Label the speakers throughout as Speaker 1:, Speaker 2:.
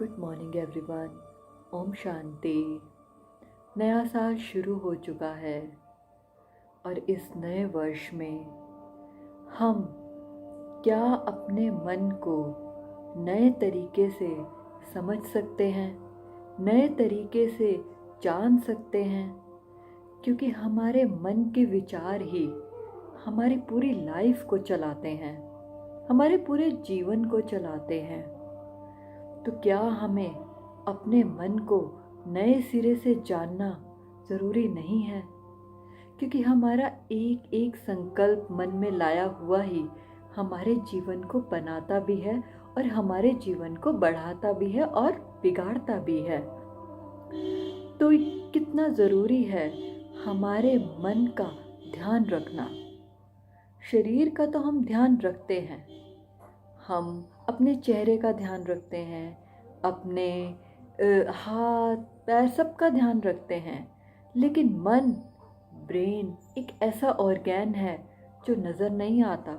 Speaker 1: Good morning everyone. Om Shanti. नया साल शुरू हो चुका है और इस नए वर्ष में हम क्या अपने मन को नए तरीके से समझ सकते हैं, नए तरीके से जान सकते हैं, क्योंकि हमारे मन के विचार ही हमारी पूरी लाइफ को चलाते हैं, हमारे पूरे जीवन को चलाते हैं। तो क्या हमें अपने मन को नए सिरे से जानना ज़रूरी नहीं है? क्योंकि हमारा एक एक संकल्प मन में लाया हुआ ही हमारे जीवन को बनाता भी है और हमारे जीवन को बढ़ाता भी है और बिगाड़ता भी है। तो कितना ज़रूरी है हमारे मन का ध्यान रखना। शरीर का तो हम ध्यान रखते हैं, हम अपने चेहरे का ध्यान रखते हैं, अपने हाथ पैर सबका ध्यान रखते हैं, लेकिन मन ब्रेन एक ऐसा ऑर्गन है जो नज़र नहीं आता,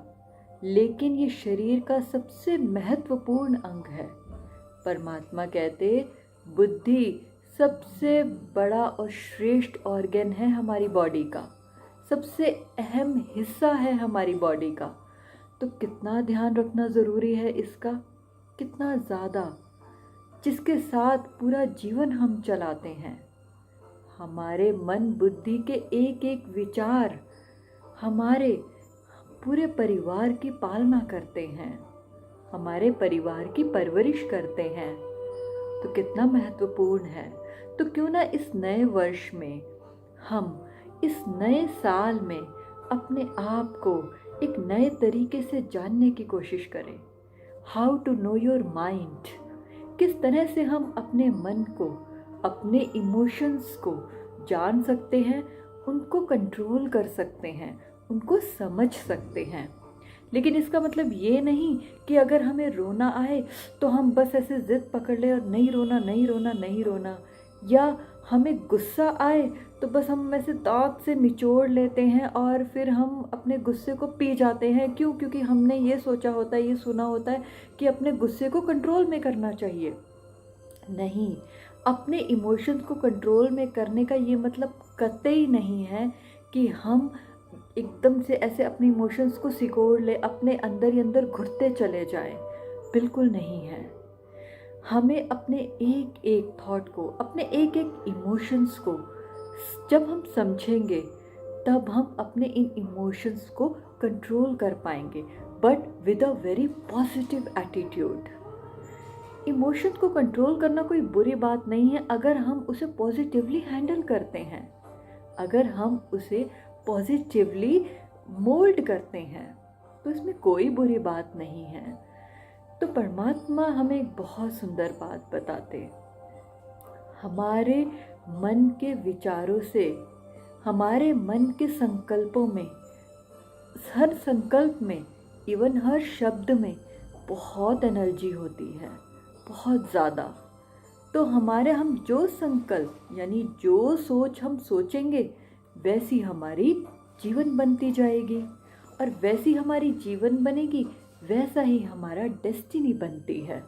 Speaker 1: लेकिन ये शरीर का सबसे महत्वपूर्ण अंग है। परमात्मा कहते बुद्धि सबसे बड़ा और श्रेष्ठ ऑर्गन है हमारी बॉडी का, सबसे अहम हिस्सा है हमारी बॉडी का। तो कितना ध्यान रखना ज़रूरी है इसका, कितना ज़्यादा, जिसके साथ पूरा जीवन हम चलाते हैं। हमारे मन बुद्धि के एक एक विचार हमारे पूरे परिवार की पालना करते हैं, हमारे परिवार की परवरिश करते हैं। तो कितना महत्वपूर्ण है। तो क्यों ना इस नए वर्ष में हम इस नए साल में अपने आप को एक नए तरीके से जानने की कोशिश करें। How to know your mind, किस तरह से हम अपने मन को, अपने इमोशंस को जान सकते हैं, उनको कंट्रोल कर सकते हैं, उनको समझ सकते हैं। लेकिन इसका मतलब ये नहीं कि अगर हमें रोना आए तो हम बस ऐसे ज़िद पकड़ लें और नहीं रोना नहीं रोना नहीं रोना, या हमें गुस्सा आए तो बस हम ऐसे दांत से निचोड़ लेते हैं और फिर हम अपने गुस्से को पी जाते हैं। क्यों? क्योंकि हमने ये सोचा होता है, ये सुना होता है कि अपने गुस्से को कंट्रोल में करना चाहिए। नहीं, अपने इमोशंस को कंट्रोल में करने का ये मतलब कतई नहीं है कि हम एकदम से ऐसे अपने इमोशंस को सिकोड़ ले, अपने अंदर ही अंदर घुटते चले जाएं। बिल्कुल नहीं है। हमें अपने एक एक थॉट को, अपने एक एक इमोशंस को जब हम समझेंगे तब हम अपने इन इमोशंस को कंट्रोल कर पाएंगे, but with a very positive attitude. Emotions को कंट्रोल करना कोई बुरी बात नहीं है अगर हम उसे पॉजिटिवली हैंडल करते हैं, अगर हम उसे पॉजिटिवली मोल्ड करते हैं, तो इसमें कोई बुरी बात नहीं है। तो परमात्मा हमें एक बहुत सुंदर बात बताते, हमारे मन के विचारों से, हमारे मन के संकल्पों में, हर संकल्प में, इवन हर शब्द में बहुत एनर्जी होती है, बहुत ज़्यादा। तो हमारे हम जो संकल्प यानी जो सोच हम सोचेंगे वैसी हमारी जीवन बनती जाएगी, और वैसी हमारी जीवन बनेगी वैसा ही हमारा डेस्टिनी बनती है।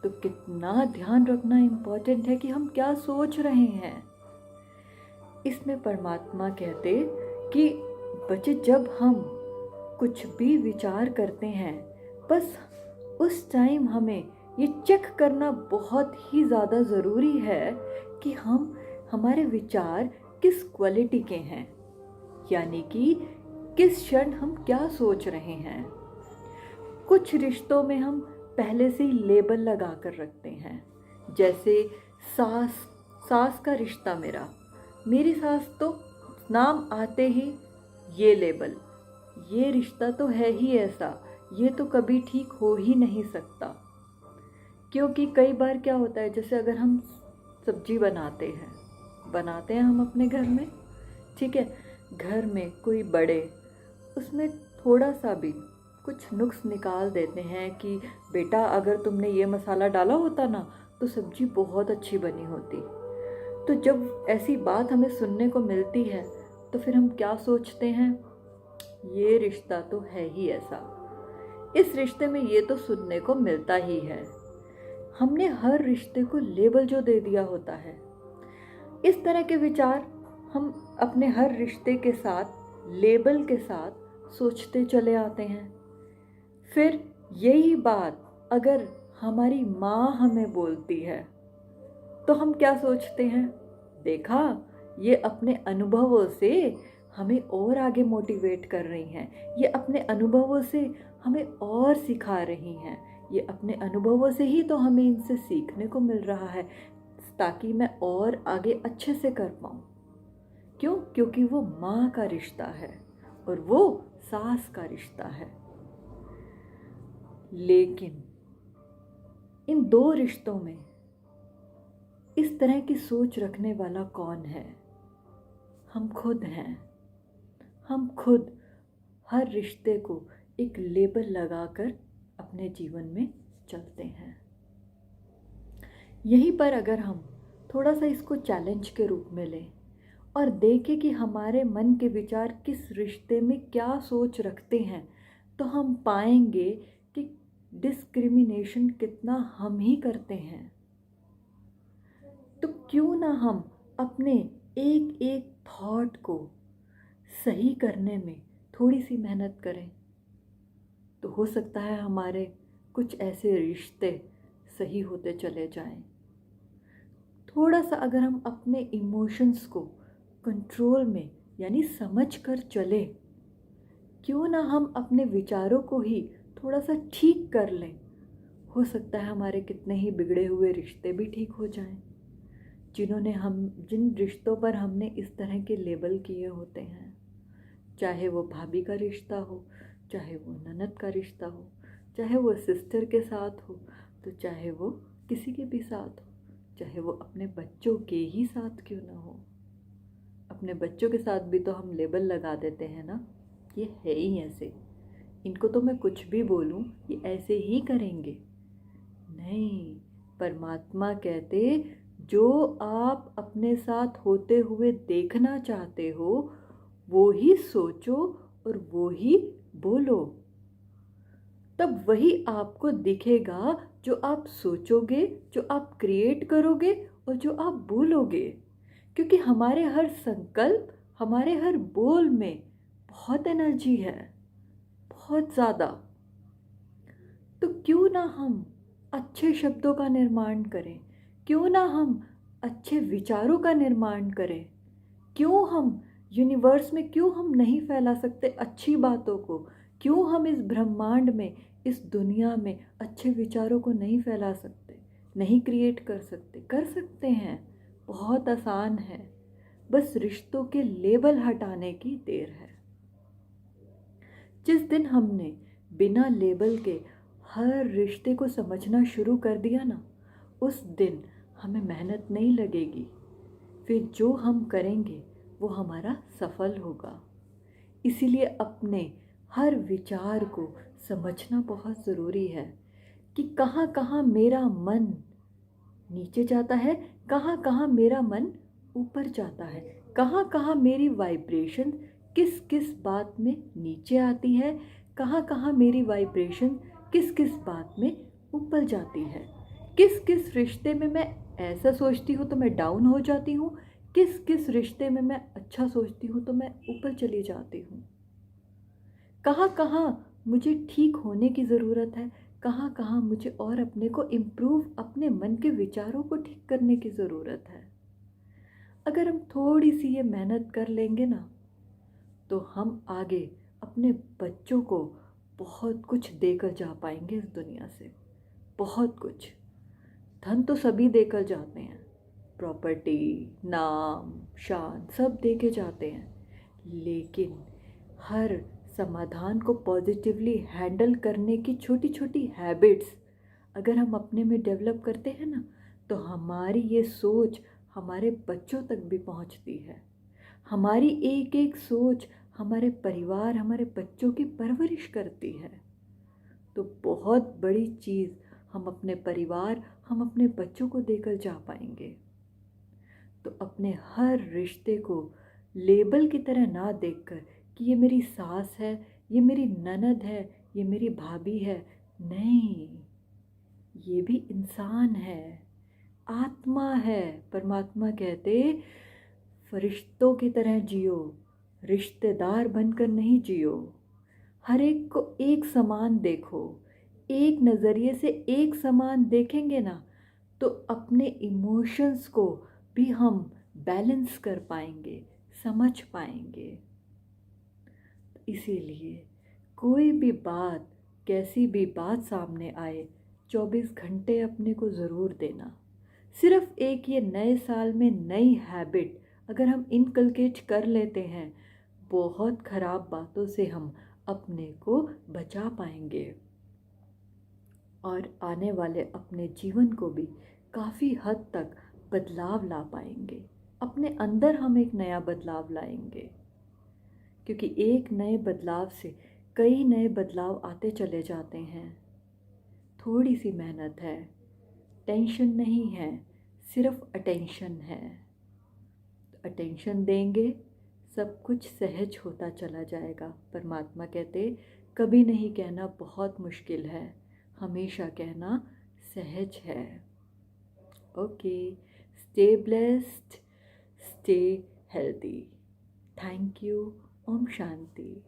Speaker 1: तो कितना ध्यान रखना इम्पोर्टेंट है कि हम क्या सोच रहे हैं। इसमें परमात्मा कहते कि बच्चे, जब हम कुछ भी विचार करते हैं, बस उस टाइम हमें ये चेक करना बहुत ही ज़्यादा ज़रूरी है कि हम, हमारे विचार किस क्वालिटी के हैं, यानी कि किस क्षण हम क्या सोच रहे हैं। कुछ रिश्तों में हम पहले से ही लेबल लगा कर रखते हैं, जैसे सास का रिश्ता, मेरी सास, तो नाम आते ही ये लेबल, ये रिश्ता तो है ही ऐसा, ये तो कभी ठीक हो ही नहीं सकता। क्योंकि कई बार क्या होता है, जैसे अगर हम सब्जी बनाते हैं हम अपने घर में, ठीक है, घर में कोई बड़े उसमें थोड़ा सा भी कुछ नुक्स निकाल देते हैं कि बेटा अगर तुमने ये मसाला डाला होता ना तो सब्जी बहुत अच्छी बनी होती। तो जब ऐसी बात हमें सुनने को मिलती है तो फिर हम क्या सोचते हैं, ये रिश्ता तो है ही ऐसा, इस रिश्ते में ये तो सुनने को मिलता ही है। हमने हर रिश्ते को लेबल जो दे दिया होता है। इस तरह के विचार हम अपने हर रिश्ते के साथ लेबल के साथ सोचते चले आते हैं। फिर यही बात अगर हमारी माँ हमें बोलती है तो हम क्या सोचते हैं, देखा ये अपने अनुभवों से हमें और आगे मोटिवेट कर रही हैं, ये अपने अनुभवों से हमें और सिखा रही हैं, ये अपने अनुभवों से ही तो हमें इनसे सीखने को मिल रहा है ताकि मैं और आगे अच्छे से कर पाऊँ। क्यों? क्योंकि वो माँ का रिश्ता है और वो सास का रिश्ता है। लेकिन इन दो रिश्तों में इस तरह की सोच रखने वाला कौन है? हम खुद हैं। हम खुद हर रिश्ते को एक लेबल लगाकर अपने जीवन में चलते हैं। यहीं पर अगर हम थोड़ा सा इसको चैलेंज के रूप में लें और देखें कि हमारे मन के विचार किस रिश्ते में क्या सोच रखते हैं, तो हम पाएंगे कि डिस्क्रिमिनेशन कितना हम ही करते हैं। तो क्यों ना हम अपने एक एक थॉट को सही करने में थोड़ी सी मेहनत करें, तो हो सकता है हमारे कुछ ऐसे रिश्ते सही होते चले जाएं। थोड़ा सा अगर हम अपने इमोशंस को कंट्रोल में यानी समझ कर चले, क्यों ना हम अपने विचारों को ही थोड़ा सा ठीक कर लें, हो सकता है हमारे कितने ही बिगड़े हुए रिश्ते भी ठीक हो जाएं। जिन रिश्तों पर हमने इस तरह के लेबल किए होते हैं, चाहे वो भाभी का रिश्ता हो, चाहे वो ननद का रिश्ता हो, चाहे वो सिस्टर के साथ हो, तो चाहे वो किसी के भी साथ हो, चाहे वो अपने बच्चों के ही साथ क्यों ना हो। अपने बच्चों के साथ भी तो हम लेबल लगा देते हैं ना, ये है ही ऐसे, इनको तो मैं कुछ भी बोलूं ये ऐसे ही करेंगे। नहीं, परमात्मा कहते जो आप अपने साथ होते हुए देखना चाहते हो वो ही सोचो और वो ही बोलो, तब वही आपको दिखेगा जो आप सोचोगे, जो आप क्रिएट करोगे और जो आप बोलोगे। क्योंकि हमारे हर संकल्प, हमारे हर बोल में बहुत एनर्जी है, बहुत ज़्यादा। तो क्यों ना हम अच्छे शब्दों का निर्माण करें, क्यों ना हम अच्छे विचारों का निर्माण करें, क्यों हम यूनिवर्स में क्यों हम नहीं फैला सकते अच्छी बातों को, क्यों हम इस ब्रह्मांड में, इस दुनिया में अच्छे विचारों को नहीं फैला सकते, नहीं क्रिएट कर सकते? कर सकते हैं, बहुत आसान है, बस रिश्तों के लेबल हटाने की देर है। जिस दिन हमने बिना लेबल के हर रिश्ते को समझना शुरू कर दिया ना, उस दिन हमें मेहनत नहीं लगेगी, फिर जो हम करेंगे वो हमारा सफल होगा। इसीलिए अपने हर विचार को समझना बहुत ज़रूरी है कि कहाँ कहाँ मेरा मन नीचे जाता है, कहाँ कहाँ मेरा मन ऊपर जाता है, कहाँ कहाँ मेरी वाइब्रेशन किस किस बात में नीचे आती है, कहाँ कहाँ मेरी वाइब्रेशन किस किस बात में ऊपर जाती है, किस किस रिश्ते में मैं ऐसा सोचती हूँ तो मैं डाउन हो जाती हूँ, किस किस रिश्ते में मैं अच्छा सोचती हूँ तो मैं ऊपर चली जाती हूँ। कहाँ कहाँ मुझे ठीक होने की ज़रूरत है, कहाँ कहाँ मुझे और अपने को इम्प्रूव, अपने मन के विचारों को ठीक करने की ज़रूरत है। अगर हम थोड़ी सी ये मेहनत कर लेंगे ना, तो हम आगे अपने बच्चों को बहुत कुछ देकर जा पाएंगे इस दुनिया से, बहुत कुछ। धन तो सभी देकर जाते हैं, प्रॉपर्टी, नाम, शान सब देके जाते हैं, लेकिन हर समाधान को पॉजिटिवली हैंडल करने की छोटी छोटी हैबिट्स अगर हम अपने में डेवलप करते हैं ना, तो हमारी ये सोच हमारे बच्चों तक भी पहुंचती है। हमारी एक एक सोच हमारे परिवार, हमारे बच्चों की परवरिश करती है। तो बहुत बड़ी चीज़ हम अपने परिवार, हम अपने बच्चों को देकर जा पाएंगे। तो अपने हर रिश्ते को लेबल की तरह ना देखकर कि ये मेरी सास है, ये मेरी ननद है, ये मेरी भाभी है, नहीं, ये भी इंसान है, आत्मा है। परमात्मा कहते फरिश्तों की तरह जियो, रिश्तेदार बनकर नहीं जियो। हर एक को एक समान देखो, एक नज़रिए से एक समान देखेंगे ना तो अपने इमोशंस को भी हम बैलेंस कर पाएंगे, समझ पाएंगे। इसीलिए कोई भी बात, कैसी भी बात सामने आए, 24 घंटे अपने को ज़रूर देना। सिर्फ एक ये नए साल में नई हैबिट अगर हम इनकलकेट कर लेते हैं, बहुत ख़राब बातों से हम अपने को बचा पाएंगे और आने वाले अपने जीवन को भी काफ़ी हद तक बदलाव ला पाएंगे। अपने अंदर हम एक नया बदलाव लाएंगे, क्योंकि एक नए बदलाव से कई नए बदलाव आते चले जाते हैं। थोड़ी सी मेहनत है, टेंशन नहीं है, सिर्फ अटेंशन है। अटेंशन देंगे, सब कुछ सहज होता चला जाएगा। परमात्मा कहते कभी नहीं कहना बहुत मुश्किल है, हमेशा कहना सहज है। Okay, stay blessed, stay healthy. Thank you. Om Shanti.